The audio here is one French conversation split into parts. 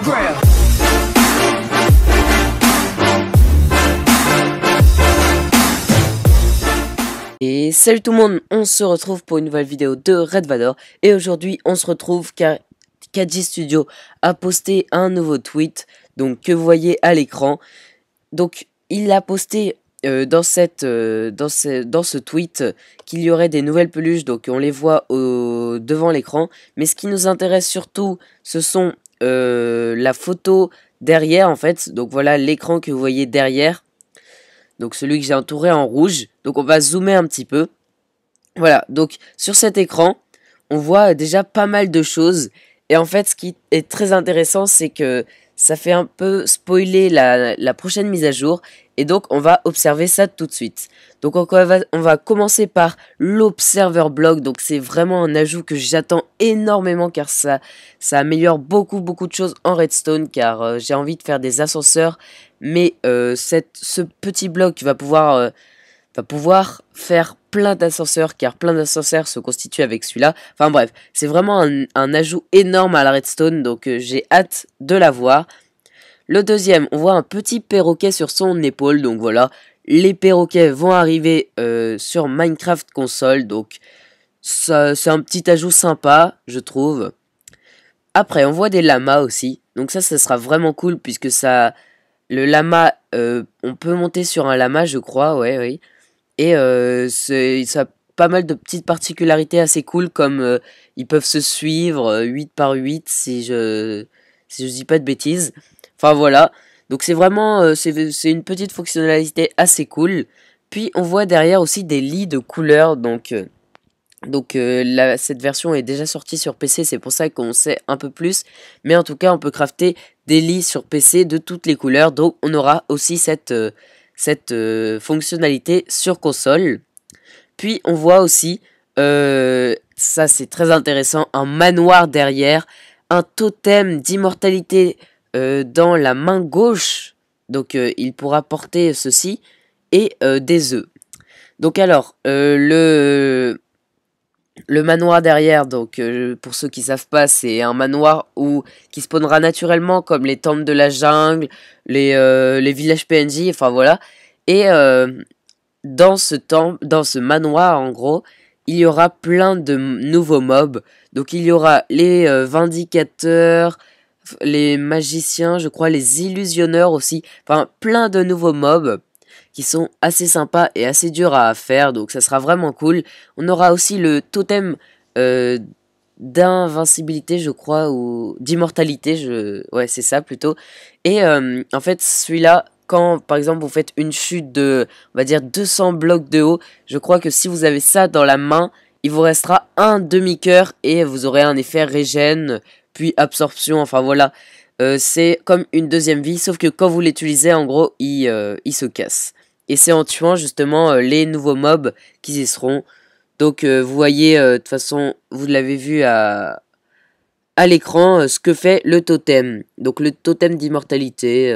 ground. Et salut tout le monde, on se retrouve pour une nouvelle vidéo de Red Vador. Et aujourd'hui on se retrouve car Kadji Studio a posté un nouveau tweet, donc que vous voyez à l'écran. Donc il a posté dans ce tweet qu'il y aurait des nouvelles peluches, donc on les voit devant l'écran. Mais ce qui nous intéresse surtout, ce sont la photo derrière en fait. Donc voilà l'écran que vous voyez derrière. Donc celui que j'ai entouré en rouge. Donc on va zoomer un petit peu. Voilà, donc sur cet écran, on voit déjà pas mal de choses. Et en fait, ce qui est très intéressant, c'est que ça fait un peu spoiler la prochaine mise à jour. Et donc on va observer ça tout de suite. Donc on va commencer par l'Observer Block. Donc c'est vraiment un ajout que j'attends énormément car ça améliore beaucoup de choses en Redstone. Car j'ai envie de faire des ascenseurs. Mais ce petit bloc va pouvoir faire plein d'ascenseurs, car plein d'ascenseurs se constituent avec celui-là. Enfin bref, c'est vraiment un ajout énorme à la Redstone, donc j'ai hâte de la voir. Le deuxième, on voit un petit perroquet sur son épaule, donc voilà. Les perroquets vont arriver sur Minecraft console, donc c'est un petit ajout sympa, je trouve. Après, on voit des lamas aussi, donc ça sera vraiment cool, puisque ça... Le lama, on peut monter sur un lama, je crois, oui. Et ça a pas mal de petites particularités assez cool, comme ils peuvent se suivre 8 par 8, si je dis pas de bêtises. Enfin voilà, donc c'est vraiment c'est une petite fonctionnalité assez cool. Puis on voit derrière aussi des lits de couleurs, donc cette version est déjà sortie sur PC, c'est pour ça qu'on sait un peu plus. Mais en tout cas, on peut crafter des lits sur PC de toutes les couleurs. Donc on aura aussi cette fonctionnalité sur console. Puis on voit aussi, ça c'est très intéressant, un manoir derrière. Un totem d'immortalité dans la main gauche. Donc il pourra porter ceci. Et des œufs. Donc alors, le manoir derrière, donc pour ceux qui savent pas, c'est un manoir qui spawnera naturellement, comme les temples de la jungle, les villages PNJ, enfin voilà. Et dans ce manoir, en gros, il y aura plein de nouveaux mobs. Donc il y aura les vindicateurs, les magiciens, je crois, les illusionneurs aussi. Enfin, plein de nouveaux mobs qui sont assez sympas et assez durs à faire, donc ça sera vraiment cool. On aura aussi le totem d'invincibilité, je crois, ou d'immortalité, ouais c'est ça plutôt. Et en fait celui-là, quand par exemple vous faites une chute de, on va dire 200 blocs de haut, je crois que si vous avez ça dans la main, il vous restera un demi-cœur et vous aurez un effet régène, puis absorption, enfin voilà. C'est comme une deuxième vie, sauf que quand vous l'utilisez, en gros, il se casse. Et c'est en tuant justement les nouveaux mobs qui y seront. Donc vous voyez, de toute façon, vous l'avez vu à l'écran, ce que fait le totem. Donc le totem d'immortalité,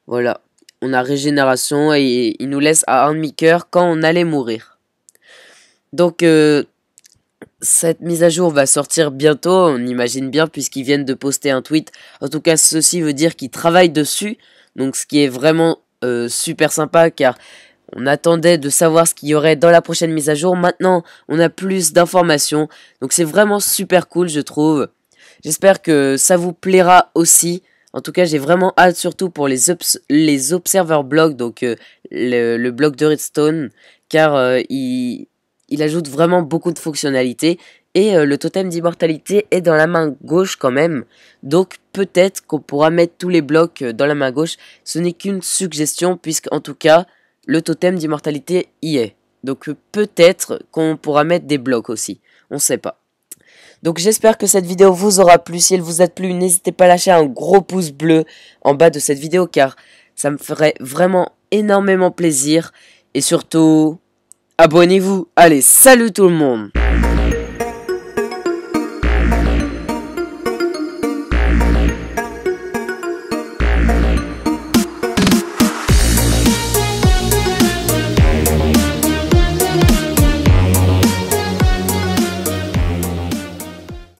voilà. On a régénération et il nous laisse à un demi-cœur quand on allait mourir. Donc cette mise à jour va sortir bientôt, on imagine bien, puisqu'ils viennent de poster un tweet. En tout cas, ceci veut dire qu'ils travaillent dessus. Donc ce qui est vraiment super sympa, car on attendait de savoir ce qu'il y aurait dans la prochaine mise à jour. Maintenant, on a plus d'informations. Donc c'est vraiment super cool, je trouve. J'espère que ça vous plaira aussi. En tout cas, j'ai vraiment hâte, surtout pour les Observer Blocks, donc le bloc de Redstone, car il ajoute vraiment beaucoup de fonctionnalités. Et le totem d'immortalité est dans la main gauche quand même. Donc peut-être qu'on pourra mettre tous les blocs dans la main gauche. Ce n'est qu'une suggestion, puisqu'en tout cas, le totem d'immortalité y est. Donc peut-être qu'on pourra mettre des blocs aussi. On ne sait pas. Donc j'espère que cette vidéo vous aura plu. Si elle vous a plu, n'hésitez pas à lâcher un gros pouce bleu en bas de cette vidéo, car ça me ferait vraiment énormément plaisir. Et surtout, abonnez-vous. Allez, salut tout le monde!